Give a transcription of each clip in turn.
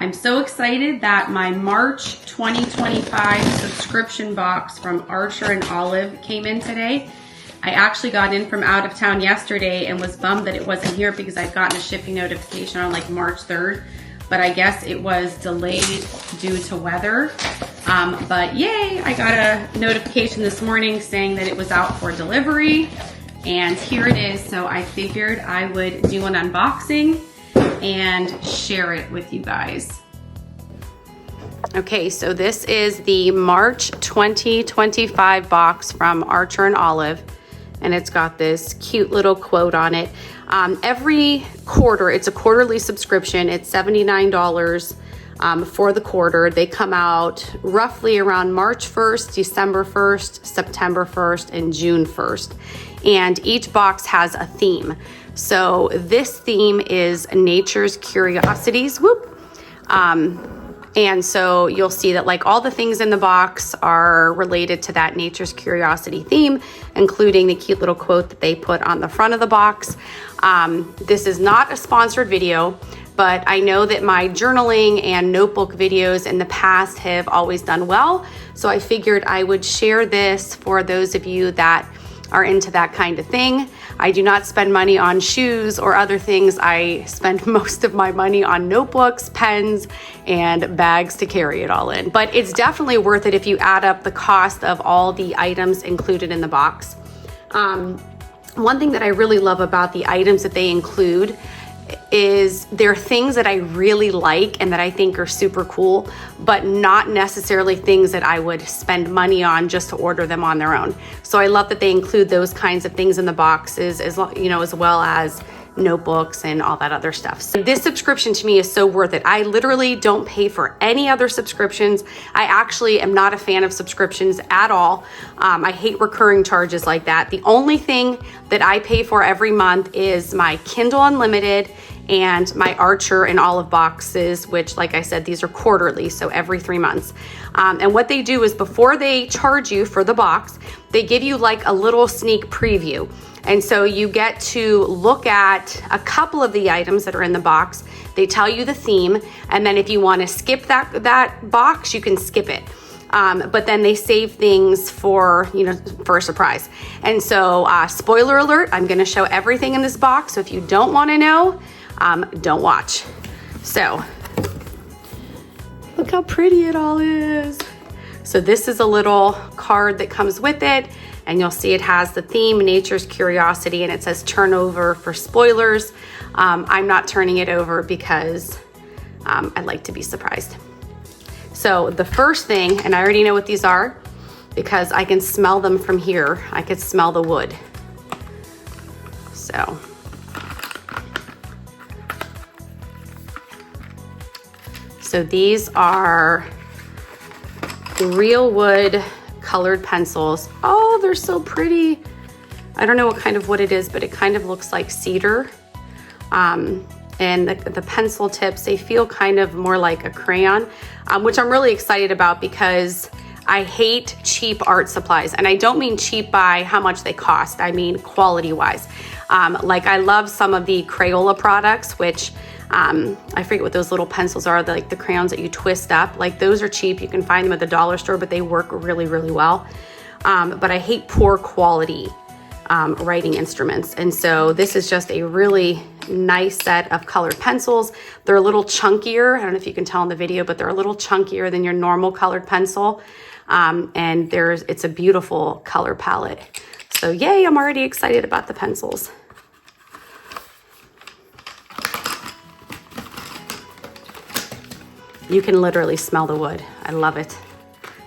I'm so excited that my March 2025 subscription box from Archer and Olive came in today. I actually got in from out of town yesterday and was bummed that it wasn't here because I'd gotten a shipping notification on like March 3rd, but I guess it was delayed due to weather. But yay, I got a notification this morning saying that it was out for delivery, and here it is. So I figured I would do an unboxing and share it with you guys. Okay, so this is the March 2025 box from Archer and Olive, and it's got this cute little quote on it. Every quarter, it's a quarterly subscription. It's $79 for the quarter. They come out roughly around March 1st, December 1st, September 1st, and June 1st. And each box has a theme. So this theme is Nature's Curiosities. Whoop. And so you'll see that like all the things in the box are related to that Nature's Curiosity theme, including the cute little quote that they put on the front of the box. This is not a sponsored video, but I know that my journaling and notebook videos in the past have always done well. So I figured I would share this for those of you that are into that kind of thing. I do not spend money on shoes or other things. I spend most of my money on notebooks, pens, and bags to carry it all in. But it's definitely worth it if you add up the cost of all the items included in the box. One thing that I really love about the items that they include is they're things that I really like and that I think are super cool, but not necessarily things that I would spend money on just to order them on their own. So I love that they include those kinds of things in the boxes, as well as notebooks and all that other stuff. So this subscription to me is so worth it. I literally don't pay for any other subscriptions. I actually am not a fan of subscriptions at all. I hate recurring charges like that. The only thing that I pay for every month is my Kindle Unlimited and my Archer and Olive boxes, which, like I said, these are quarterly, so every 3 months. And what they do is before they charge you for the box, they give you like a little sneak preview. And so you get to look at a couple of the items that are in the box. They tell you the theme, and then if you want to skip that box, you can skip it. But then they save things for a surprise. And so spoiler alert, I'm going to show everything in this box. So if you don't want to know, don't watch. So look how pretty it all is. So this is a little card that comes with it, and you'll see it has the theme Nature's Curiosity, and it says turn over for spoilers. I'm not turning it over because I like to be surprised. So the first thing, and I already know what these are because I can smell them from here. I could smell the wood. So these are real wood colored pencils. Oh, they're so pretty. I don't know what kind of wood it is, but it kind of looks like cedar. And the pencil tips, they feel kind of more like a crayon, which I'm really excited about because I hate cheap art supplies. And I don't mean cheap by how much they cost. I mean quality wise. Like I love some of the Crayola products, which I forget what those little pencils are, like the crayons that you twist up. Like those are cheap. You can find them at the dollar store, but they work really, really well. But I hate poor quality writing instruments. And so this is just a really nice set of colored pencils. They're a little chunkier. I don't know if you can tell in the video, but they're a little chunkier than your normal colored pencil. And it's a beautiful color palette. So yay, I'm already excited about the pencils. You can literally smell the wood. I love it.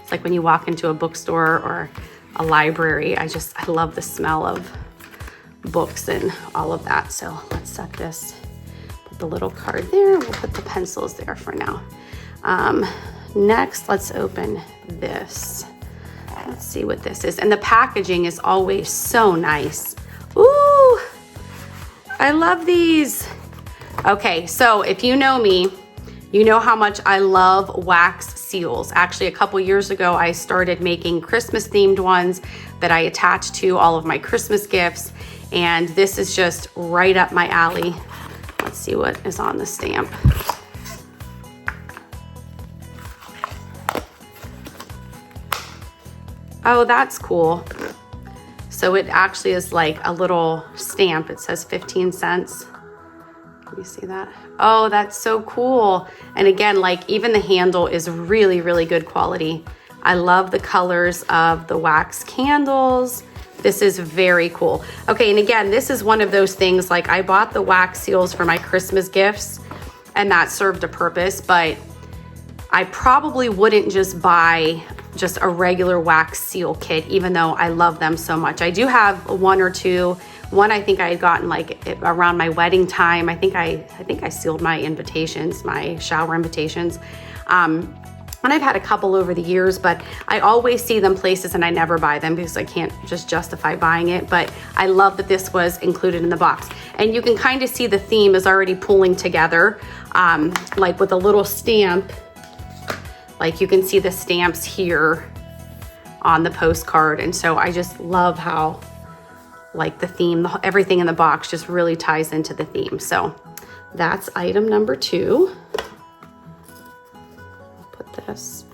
It's like when you walk into a bookstore or a library. I love the smell of books and all of that. So let's set this, put the little card there. We'll put the pencils there for now. Next, let's open this. Let's see what this is. And the packaging is always so nice. Ooh, I love these. Okay, so if you know me, you know how much I love wax seals. Actually, a couple years ago, I started making Christmas themed ones that I attach to all of my Christmas gifts. And this is just right up my alley. Let's see what is on the stamp. Oh, that's cool. So it actually is like a little stamp. It says 15 cents. Can you see that? Oh, that's so cool. And again, like even the handle is really, really good quality. I love the colors of the wax candles. This is very cool. Okay, and again, this is one of those things, like I bought the wax seals for my Christmas gifts and that served a purpose, but I probably wouldn't just buy just a regular wax seal kit, even though I love them so much. I do have one or two. One I think I had gotten like around my wedding time. I think I sealed my invitations, my shower invitations. And I've had a couple over the years, but I always see them places and I never buy them because I can't just justify buying it. But I love that this was included in the box. And you can kind of see the theme is already pulling together, like with a little stamp. Like you can see the stamps here on the postcard. And so I just love how like the theme, everything in the box just really ties into the theme. So that's item number 2. This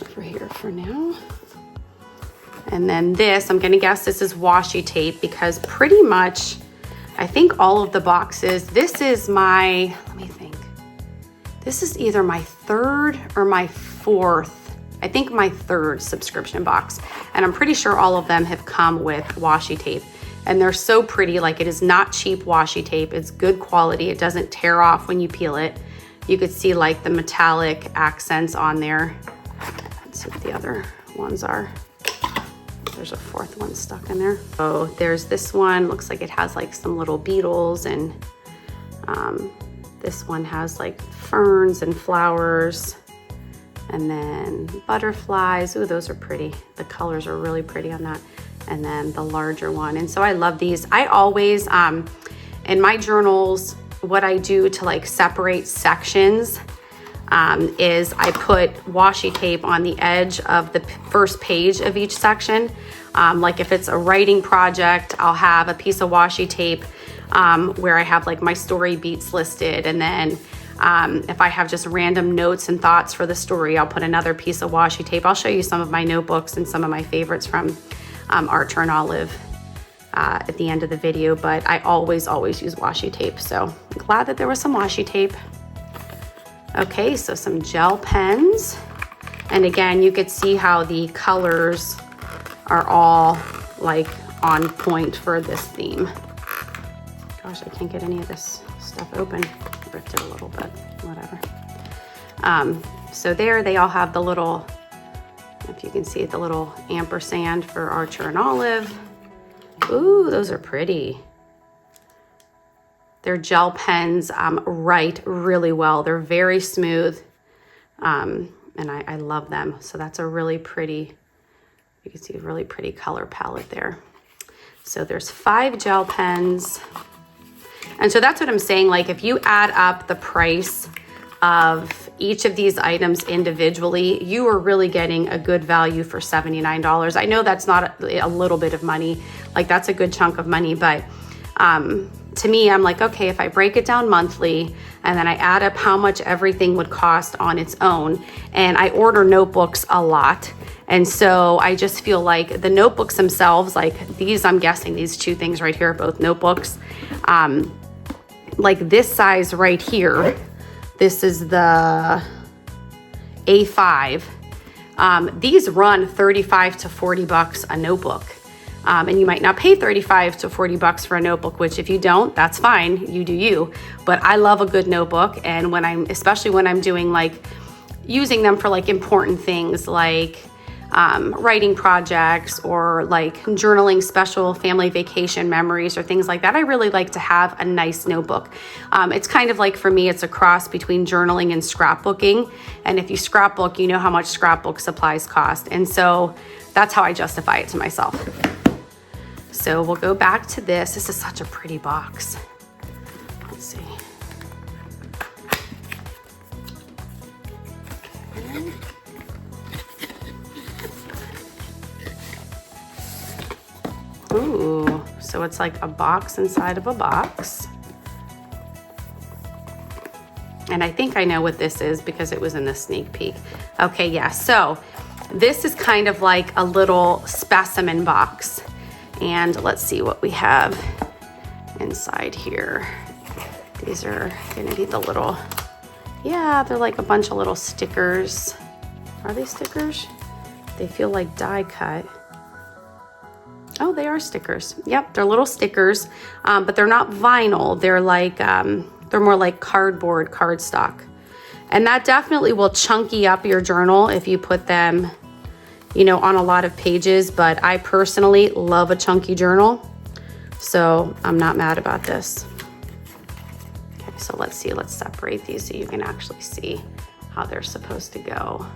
over here for now. And then this, I'm gonna guess this is washi tape because pretty much I think all of the boxes, this is my, let me think. This is either my 3rd or my 4th, I think my 3rd subscription box. And I'm pretty sure all of them have come with washi tape. And they're so pretty, like it is not cheap washi tape. It's good quality. It doesn't tear off when you peel it. You could see like the metallic accents on there. Let's see what the other ones are. There's a 4th one stuck in there. Oh, there's this one. Looks like it has like some little beetles, and this one has like ferns and flowers, and then butterflies. Ooh, those are pretty. The colors are really pretty on that. And then the larger one. And so I love these. I always, in my journals, what I do to like separate sections is I put washi tape on the edge of the first page of each section. Like if it's a writing project, I'll have a piece of washi tape where I have like my story beats listed. And then if I have just random notes and thoughts for the story, I'll put another piece of washi tape. I'll show you some of my notebooks and some of my favorites from Archer and Olive at the end of the video, but I always use washi tape. So I'm glad that there was some washi tape. Okay, so some gel pens. And again, you could see how the colors are all like on point for this theme. Gosh, I can't get any of this stuff open. Ripped it a little bit, whatever. So there they all have the little, if you can see it, the little ampersand for Archer and Olive. Ooh, those are pretty. Their gel pens write really well. They're very smooth, and I love them. So that's a really pretty, you can see a really pretty color palette there. So there's 5 gel pens. And so that's what I'm saying. Like if you add up the price of each of these items individually, you are really getting a good value for $79. I know that's not a little bit of money, like that's a good chunk of money, but to me, I'm like, okay, if I break it down monthly and then I add up how much everything would cost on its own, and I order notebooks a lot, and so I just feel like the notebooks themselves, like these, I'm guessing these 2 things right here are both notebooks, like this size right here. This is the A5. These run 35 to 40 bucks a notebook. And you might not pay 35 to 40 bucks for a notebook, which if you don't, that's fine, you do you. But I love a good notebook. And especially when I'm doing like, using them for like important things like writing projects or like journaling special family vacation memories or things like that, I really like to have a nice notebook. It's kind of like, for me, it's a cross between journaling and scrapbooking. And if you scrapbook, you know how much scrapbook supplies cost. And so that's how I justify it to myself. So we'll go back to this. This is such a pretty box. Let's see. Okay. Ooh, so it's like a box inside of a box. And I think I know what this is because it was in the sneak peek. Okay, yeah, so This is kind of like a little specimen box. And let's see what we have inside here. These are gonna be the little, yeah, they're like a bunch of little stickers. Are they stickers? They feel like die cut. Oh, they are stickers. Yep, they're little stickers, but they're not vinyl. They're like, they're more like cardboard, cardstock. And that definitely will chunky up your journal if you put them, you know, on a lot of pages, but I personally love a chunky journal, so I'm not mad about this. Okay, so let's see, let's separate these so you can actually see how they're supposed to go.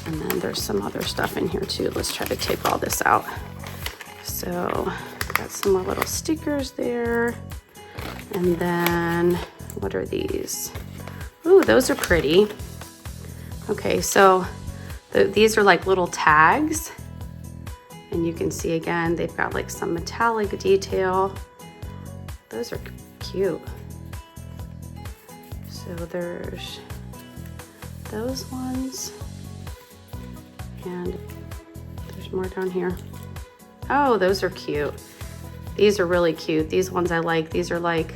And then there's some other stuff in here too. Let's try to take all this out. So got some more little stickers there. And then what are these? Ooh, those are pretty. Okay, so these are like little tags. And you can see again, they've got like some metallic detail. Those are cute. So there's those ones. And there's more down here. Oh, those are cute. These are really cute. These ones I like. These are like,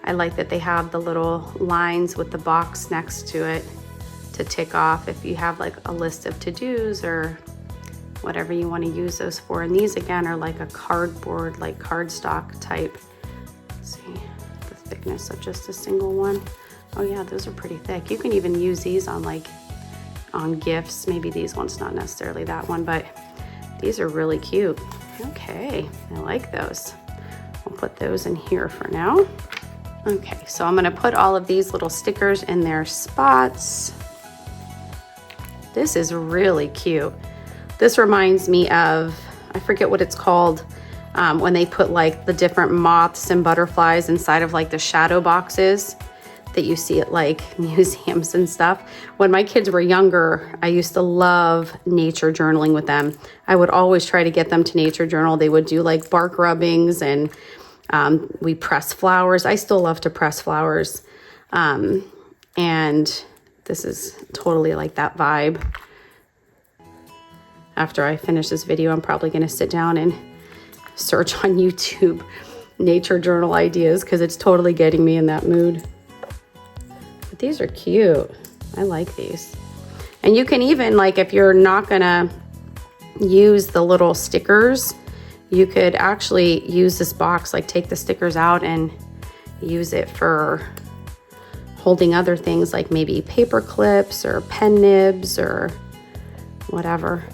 I like that they have the little lines with the box next to it to tick off if you have like a list of to-dos or whatever you want to use those for. And these again are like a cardboard, like cardstock type. Let's see the thickness of just a single one. Oh yeah, those are pretty thick. You can even use these on like on gifts. Maybe these ones, not necessarily that one, but these are really cute. Okay, I like those. We'll put those in here for now. Okay, so I'm gonna put all of these little stickers in their spots. This is really cute. This reminds me of, I forget what it's called, when they put like the different moths and butterflies inside of like the shadow boxes that you see at like museums and stuff. When my kids were younger, I used to love nature journaling with them. I would always try to get them to nature journal. They would do like bark rubbings and we press flowers. I still love to press flowers. And this is totally like that vibe. After I finish this video, I'm probably gonna sit down and search on YouTube nature journal ideas because it's totally getting me in that mood. But these are cute. I like these. And you can even, like, if you're not gonna use the little stickers, you could actually use this box, like take the stickers out and use it for holding other things like maybe paper clips or pen nibs or whatever.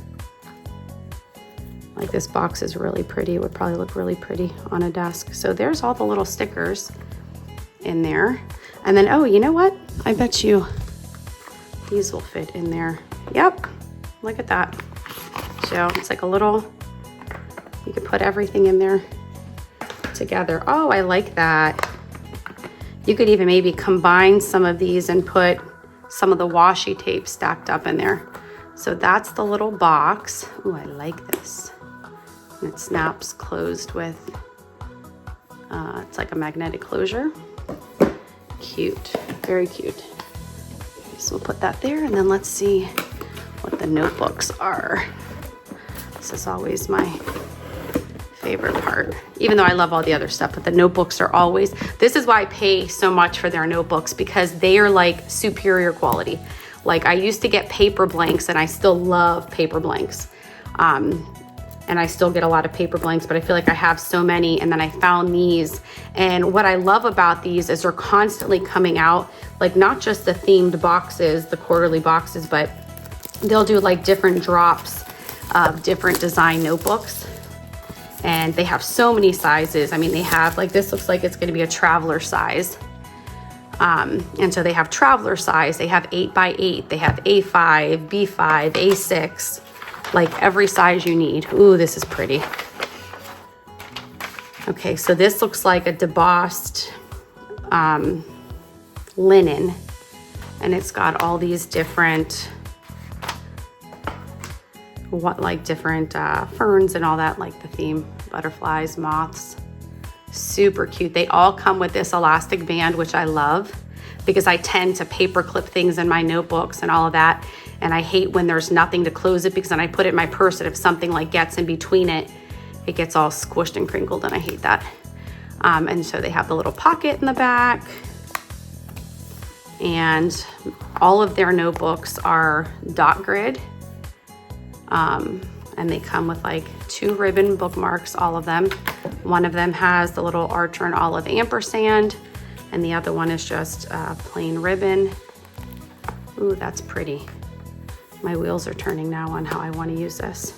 Like this box is really pretty. It would probably look really pretty on a desk. So there's all the little stickers in there. And then, oh, you know what? I bet you these will fit in there. Yep, look at that. So it's like a little, you could put everything in there together. Oh, I like that. You could even maybe combine some of these and put some of the washi tape stacked up in there. So that's the little box. Oh, I like this. And it snaps closed with, it's like a magnetic closure. Cute, very cute. Okay, so we'll put that there and then let's see what the notebooks are. This is always my favorite part, even though I love all the other stuff, but the notebooks are always, this is why I pay so much for their notebooks, because they are like superior quality. Like I used to get paper blanks and I still love paper blanks. And I still get a lot of paper blanks, but I feel like I have so many. And then I found these. And what I love about these is they're constantly coming out, like not just the themed boxes, the quarterly boxes, but they'll do like different drops of different design notebooks. And they have so many sizes. I mean, they have like, this looks like it's gonna be a traveler size. And so they have traveler size, they have 8x8, they have A5, B5, A6, like every size you need. Ooh, this is pretty. Okay, so this looks like a debossed linen, and it's got all these different, different ferns and all that, like the theme, butterflies, moths. Super cute. They all come with this elastic band, which I love. because I tend to paper clip things in my notebooks and all of that. And I hate when there's nothing to close it, because then I put it in my purse and if something like gets in between it, it gets all squished and crinkled, and I hate that. And so they have the little pocket in the back, and all of their notebooks are dot grid. And they come with like 2 ribbon bookmarks, all of them. One of them has the little Archer and Olive ampersand, and the other one is just plain ribbon. Ooh, that's pretty. My wheels are turning now on how I want to use this.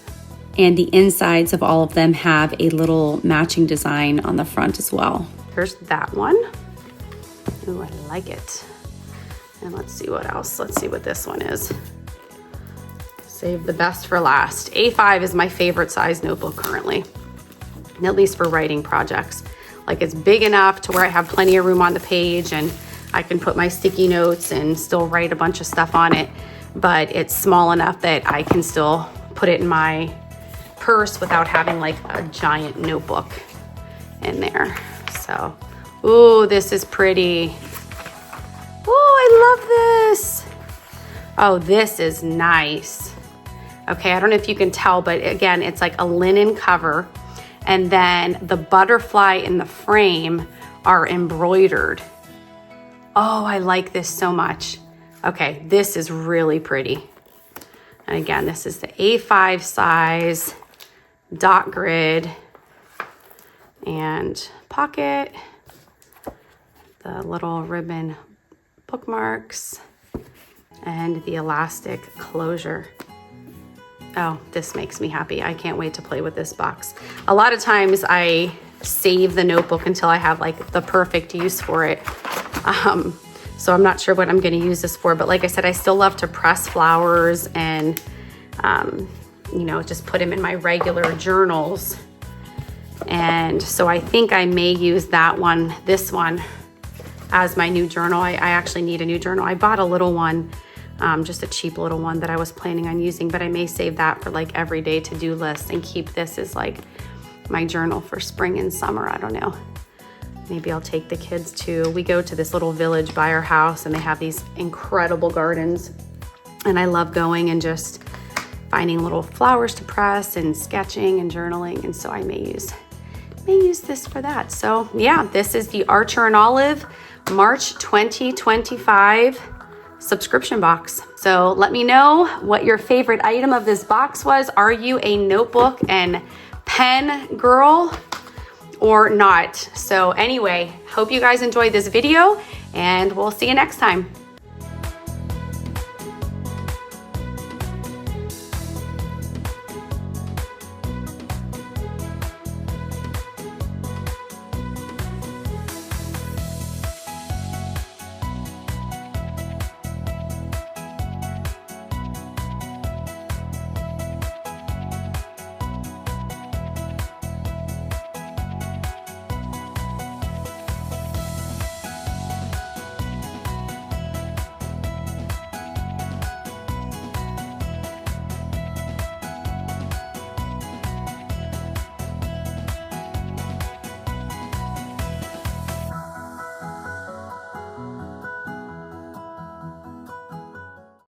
And the insides of all of them have a little matching design on the front as well. Here's that one. Ooh, I like it. And let's see what else. Let's see what this one is. Save the best for last. A5 is my favorite size notebook currently, at least for writing projects. Like, it's big enough to where I have plenty of room on the page and I can put my sticky notes and still write a bunch of stuff on it, but it's small enough that I can still put it in my purse without having like a giant notebook in there. So, ooh, this is pretty. Oh, I love this. Oh, this is nice. Okay, I don't know if you can tell, but again, it's like a linen cover, and then the butterfly in the frame are embroidered. Oh, I like this so much. Okay, this is really pretty. And again, this is the A5 size, dot grid, and pocket, the little ribbon bookmarks, and the elastic closure. Oh, this makes me happy. I can't wait to play with this box. A lot of times I save the notebook until I have like the perfect use for it. So I'm not sure what I'm going to use this for, but like I said, I still love to press flowers and, you know, just put them in my regular journals. And so I think I may use that one, this one, as my new journal. I actually need a new journal. I bought a little one, just a cheap little one that I was planning on using, but I may save that for like everyday to-do lists and keep this as like my journal for spring and summer. I don't know. Maybe I'll take the kids to, we go to this little village by our house and they have these incredible gardens. And I love going and just finding little flowers to press and sketching and journaling. And so I may use this for that. So yeah, this is the Archer and Olive March 2025 subscription box. So let me know what your favorite item of this box was. Are you a notebook and pen girl or not? So anyway, hope you guys enjoyed this video, and we'll see you next time.